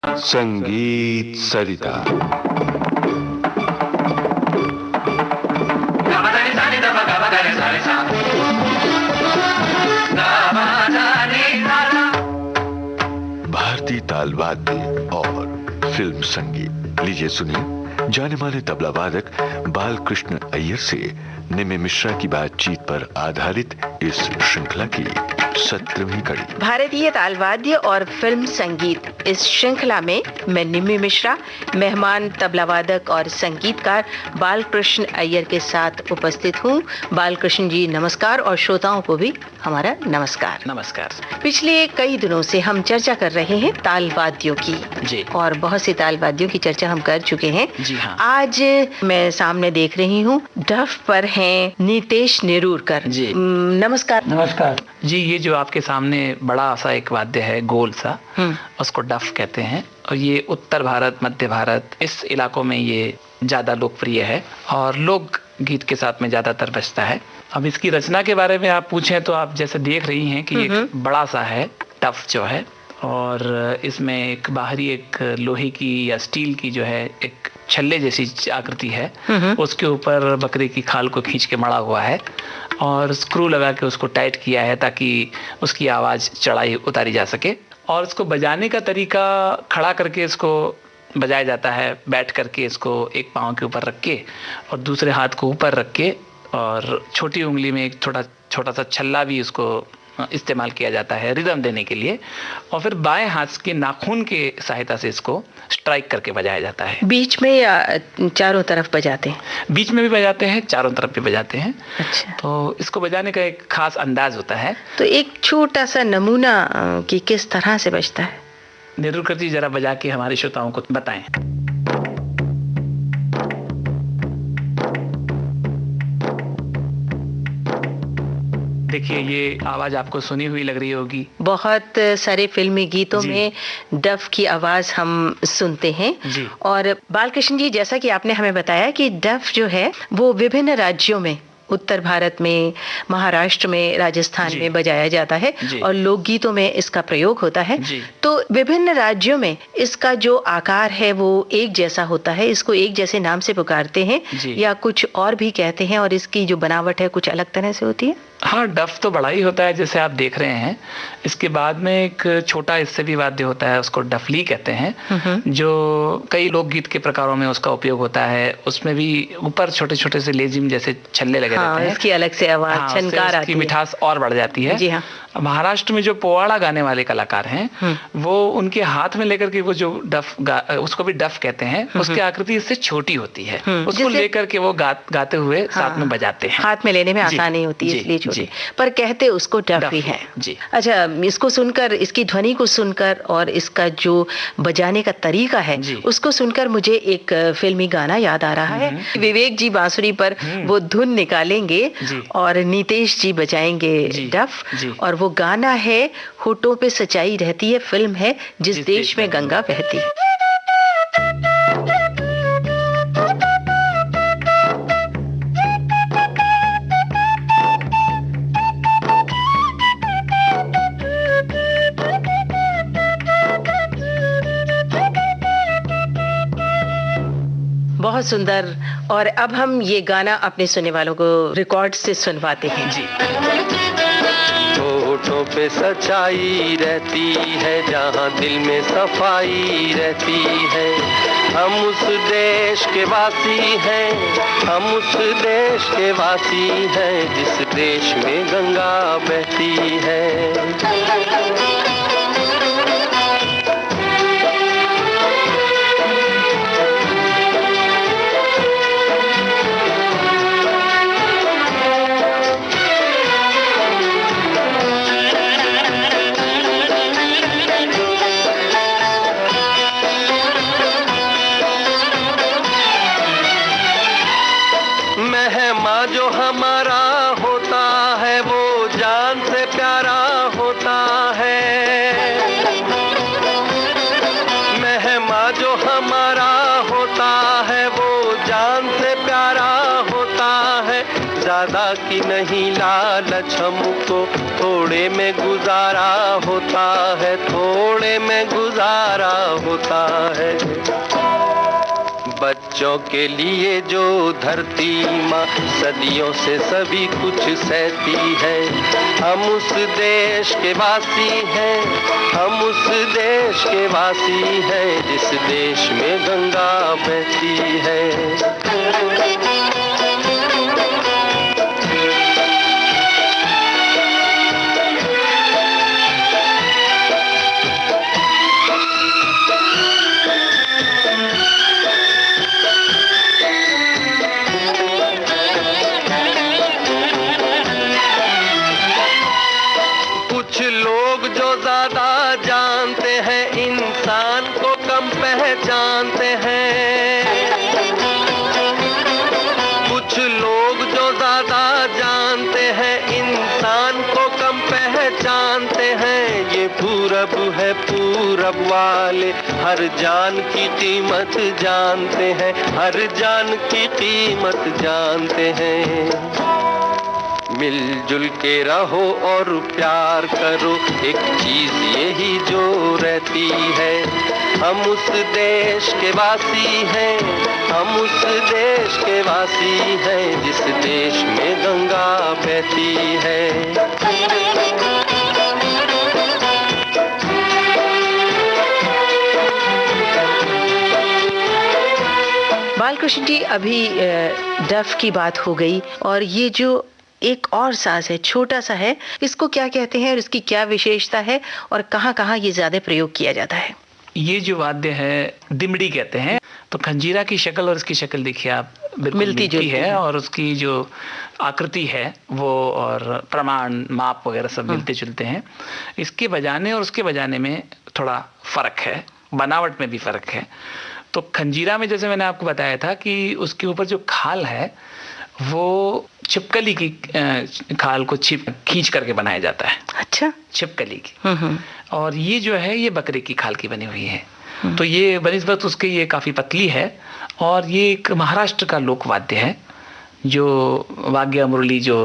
संगीत सरिता। भारतीय ताल वाद्य और फिल्म संगीत। लीजिए सुनिए जाने माने तबला वादक बालकृष्ण अय्यर से निमि मिश्रा की बातचीत पर आधारित इस श्रृंखला की 17वीं कड़ी। भारतीय ताल वाद्य और फिल्म संगीत इस श्रृंखला में मैं निमि मिश्रा, मेहमान तबला वादक और संगीतकार बालकृष्ण अय्यर के साथ उपस्थित हूँ। बालकृष्ण जी नमस्कार और श्रोताओं को भी हमारा नमस्कार। नमस्कार। पिछले कई दिनों से हम चर्चा कर रहे हैं ताल वाद्यों की जी। और बहुत से ताल वाद्यों की चर्चा हम कर चुके हैं। जी हाँ। आज मैं सामने देख रही हूँ डफ पर हैं नीतेश नेरूरकर जी। नमस्कार। नमस्कार जी, ये जो आपके सामने बड़ा सा एक वाद्य है, गोल सा, उसको डफ कहते हैं और ये उत्तर भारत, मध्य भारत, इस इलाकों में ये ज्यादा लोकप्रिय है और लोक गीत के साथ में ज्यादातर बजता है। अब इसकी रचना के बारे में आप पूछें तो आप जैसे देख रही हैं कि ये बड़ा सा है डफ जो है, और इसमें एक बाहरी एक लोहे की या स्टील की जो है एक छल्ले जैसी आकृति है, उसके ऊपर बकरे की खाल को खींच के मड़ा हुआ है और स्क्रू लगा के उसको टाइट किया है ताकि उसकी आवाज़ चढ़ाई उतारी जा सके। और इसको बजाने का तरीका खड़ा करके इसको बजाया जाता है, बैठ करके इसको एक पाँव के ऊपर रख के और दूसरे हाथ को ऊपर रख के, और छोटी उंगली में एक छोटा सा छल्ला भी उसको इस्तेमाल किया जाता है रिदम देने के लिए, और फिर बाएं हाथ के नाखून के सहायता से इसको स्ट्राइक करके बजाया जाता है। बीच में या चारों तरफ बजाते हैं? बीच में भी बजाते हैं, चारों तरफ भी बजाते हैं। अच्छा। तो इसको बजाने का एक खास अंदाज होता है। तो एक छोटा सा नमूना कि किस तरह से बजता है नेरूरकर जी जरा बजा के हमारे श्रोताओं को बताएं। देखिए, ये आवाज आपको सुनी हुई लग रही होगी। बहुत सारे फिल्मी गीतों में डफ की आवाज हम सुनते हैं जी। और बालकृष्ण जी, जैसा कि आपने हमें बताया कि डफ जो है वो विभिन्न राज्यों में, उत्तर भारत में, महाराष्ट्र में, राजस्थान में बजाया जाता है और लोकगीतों में इसका प्रयोग होता है। तो विभिन्न राज्यों में इसका जो आकार है वो एक जैसा होता है, इसको एक जैसे नाम से पुकारते हैं या कुछ और भी कहते हैं, और इसकी जो बनावट है कुछ अलग तरह से होती है? हाँ, डफ तो बड़ा ही होता है जैसे आप देख रहे हैं। इसके बाद में एक छोटा इससे भी वाद्य होता है, उसको डफली कहते हैं, जो कई लोकगीत के प्रकारों में उसका उपयोग होता है। उसमें भी ऊपर छोटे छोटे से लेजिम जैसे छल्ले लगे रहते हैं। इसकी अलग से आवाज, छनकार आती है, मिठास और बढ़ जाती है। जी हाँ। महाराष्ट्र में जो पोवाड़ा गाने वाले कलाकार हैं, वो उनके हाथ में लेकर के वो जो डफ उसको भी डफ कहते हैं, उसकी आकृति इससे छोटी होती है, उसको लेकर के वो गाते हुए साथ में बजाते हैं। हाथ में लेने में आसानी होती है इसलिए छोटी, पर कहते उसको डफ ही है। जी। अच्छा, इसको सुनकर, इसकी ध्वनि को सुनकर और इसका जो बजाने का तरीका है उसको सुनकर मुझे एक फिल्मी गाना याद आ रहा है। विवेक जी बांसुरी पर वो धुन निकालेंगे और नीतेश जी बजाएंगे डफ, और वो गाना है होठों पे सच्चाई रहती है, फिल्म है जिस देश में गंगा बहती है। बहुत सुंदर। और अब हम ये गाना अपने सुनने वालों को रिकॉर्ड से सुनवाते हैं। जी। होठों पे सच्चाई रहती है, जहाँ दिल में सफाई रहती है। हम उस देश के वासी हैं, हम उस देश के वासी हैं, जिस देश में गंगा बहती है। जो हमारा होता है वो जान से प्यारा होता है। मेहमा जो हमारा होता है वो जान से प्यारा होता है। ज्यादा की नहीं लालच हमको, थोड़े में गुजारा होता है, थोड़े में गुजारा होता है। बच्चों के लिए जो धरती माँ सदियों से सभी कुछ सहती है, हम उस देश के वासी हैं, हम उस देश के वासी हैं जिस देश में गंगा बहती है। जानते हैं कुछ लोग जो ज्यादा जानते हैं, इंसान को कम पहचानते हैं। ये पूरब है, पूरब वाले हर जान की कीमत जानते हैं, हर जान की कीमत जानते हैं। मिलजुल के रहो और प्यार करो, एक चीज यही जो रहती है। हम उस देश के वासी हैं, हम उस देश के वासी हैं जिस देश में गंगा बहती है। बालकृष्ण जी, अभी डफ की बात हो गई और ये जो एक और साज है, छोटा सा है, इसको क्या कहते हैं और इसकी क्या विशेषता है और कहाँ-कहाँ ये ज्यादा प्रयोग किया जाता है? ये जो वाद्य है दिमड़ी कहते हैं। तो खंजीरा की शक्ल और इसकी शक्ल देखिए आप, बिल्कुल मिलती है और उसकी जो आकृति है वो और प्रमाण माप वगैरह सब मिलते जुलते हैं। इसके बजाने और उसके बजाने में थोड़ा फर्क है, बनावट में भी फर्क है। तो खंजीरा में जैसे मैंने आपको बताया था कि उसके ऊपर जो खाल है वो छिपकली की खाल को खींच करके बनाया जाता है। अच्छा, छिपकली की। और ये जो है ये बकरे की खाल की बनी हुई है। तो ये बनिस्बत उसके ये काफी पतली है और ये एक महाराष्ट्र का लोक वाद्य है जो वाग्या मुरली जो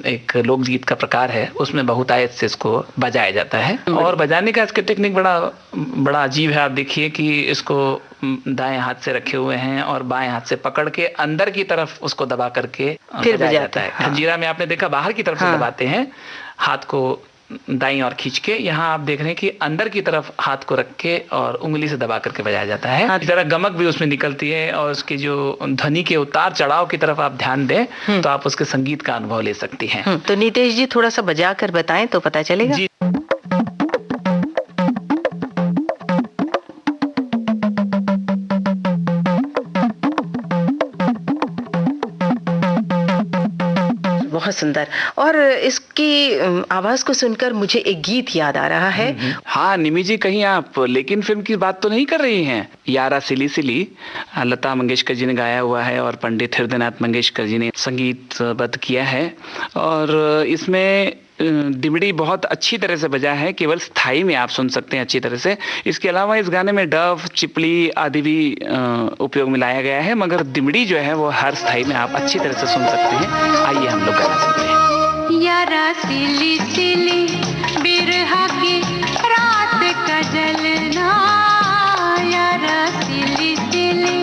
एक लोकगीत का प्रकार है उसमें बहुतायत से इसको बजाया जाता है। और बजाने का इसका टेक्निक बड़ा अजीब है। आप देखिए कि इसको दाएं हाथ से रखे हुए हैं और बाएं हाथ से पकड़ के अंदर की तरफ उसको दबा करके फिर बजाया जाता है। खंजीरा में आपने देखा बाहर की तरफ से दबाते हैं हाथ को दाईं ओर खींच के, यहाँ आप देख रहे हैं कि अंदर की तरफ हाथ को रख के और उंगली से दबा करके बजाया जाता है। इस तरह गमक भी उसमें निकलती है और उसकी जो ध्वनि के उतार चढ़ाव की तरफ आप ध्यान दें तो आप उसके संगीत का अनुभव ले सकती हैं। तो नीतेश जी थोड़ा सा बजा कर बताएं तो पता चलेगा। जी। बहुत सुंदर। और इसकी आवाज को सुनकर मुझे एक गीत याद आ रहा है। हाँ निमी जी, कहीं आप लेकिन फिल्म की बात तो नहीं कर रही हैं? यारा सिली सिली लता मंगेशकर जी ने गाया हुआ है और पंडित हृदयनाथ मंगेशकर जी ने संगीतबद्ध किया है। और इसमें दिमड़ी बहुत अच्छी तरह से बजा है, केवल स्थाई में आप सुन सकते हैं अच्छी तरह से। इसके अलावा इस गाने में डफ, चिपली आदि भी उपयोग में लाया गया है, मगर दिमड़ी जो है वो हर स्थाई में आप अच्छी तरह से सुन सकते हैं। आइए हम लोग गाना सुनते हैं। यारा सिली सिली बिरहा की रात का जलना, यारा सिली सिली,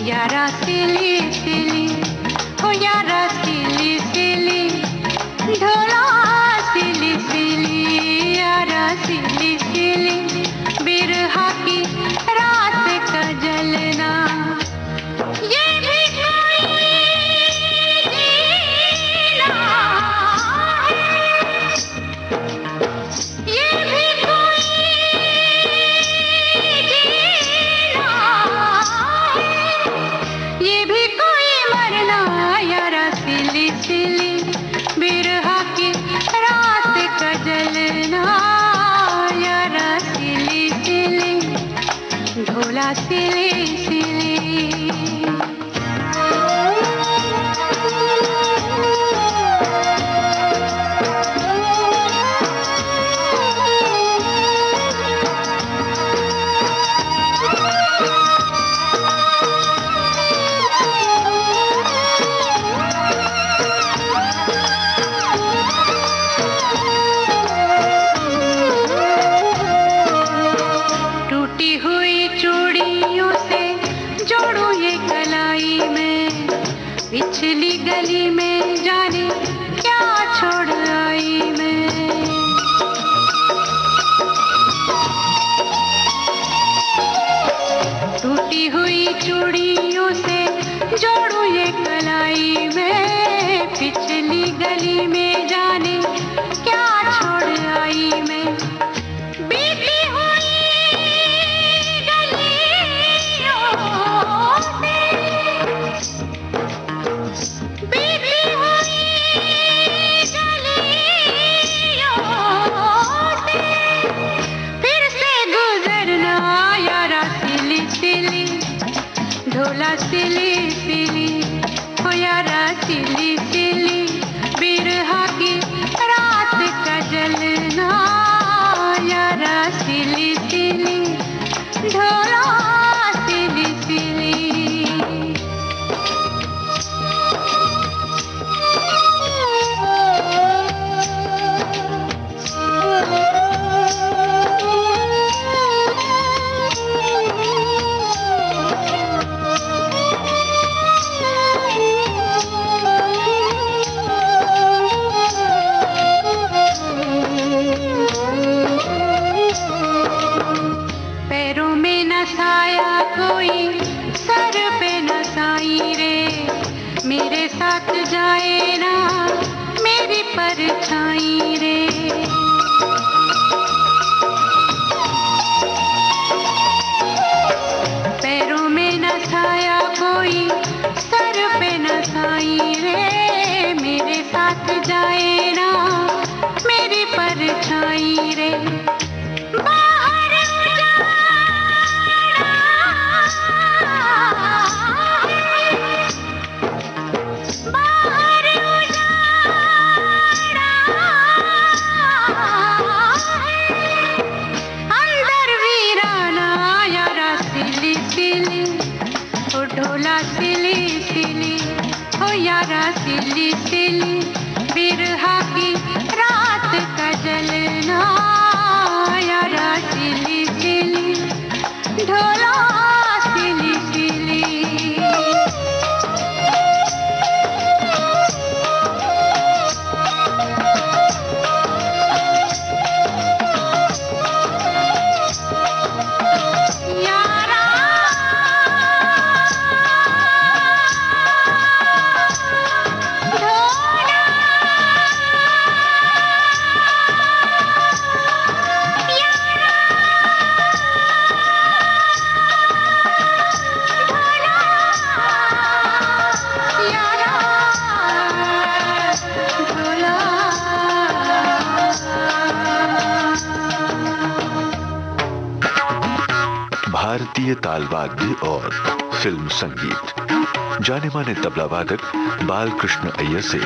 यारा सिली सिली, ओ यारा सिली सिली, ढोला सिली सिली, यारा सिली सिली बिरहा की रात का जलना। ये भी कोई जीना है, ये भी कोई जीना है, ये भी कोई मरना, यारा सिली सिली बिरहा की रात का जलना, यारा सिली सिली, ढोला सिली सिली। चूड़ियों से जोड़ू ये कलाई में, पिछली गली में जाने क्या छोड़ आई मैं। बीती हुई गलियों से, बीती हुई गलियों से फिर से गुजरना यारा सिली सिली, ढोला सिली सिली, हो यारा सिली सिली, बिरहा की रात का जलना यारा सिली सिली, ढोला सिली सिली। पैरों में न साया कोई, सर पे न साई रे, मेरे साथ जाए ना मेरी परछाई रे। पैरों में न साया कोई, सर पे न साई रे, मेरे साथ जाए ना मेरी परछाई रे। बाहर उजाड़ा, बाहर उजाड़ा अंदर वीराना यारा सिली सिली, ओ ढोला सिली सिली, ओ यारा सिली सिली, बिरहा की रात का जलना यारा सिली सिली, ढोला सिली सिली। यारा ढोला, यारा ढोला, भारतीय ताल वाद्य और फिल्म संगीत। जाने माने तबला वादक बालकृष्ण अय्यर से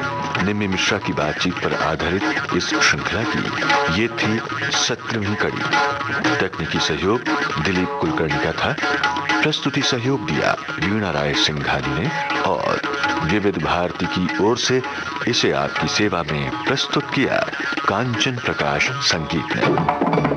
निम्मी मिश्रा की बातचीत पर आधारित इस श्रृंखला की ये थी 17वीं कड़ी। तकनीकी सहयोग दिलीप कुलकर्णी का था। प्रस्तुति सहयोग दिया वीणा राय सिंघानी ने और विविध भारती की ओर से इसे आपकी सेवा में प्रस्तुत किया कांचन प्रकाश संगीत ने।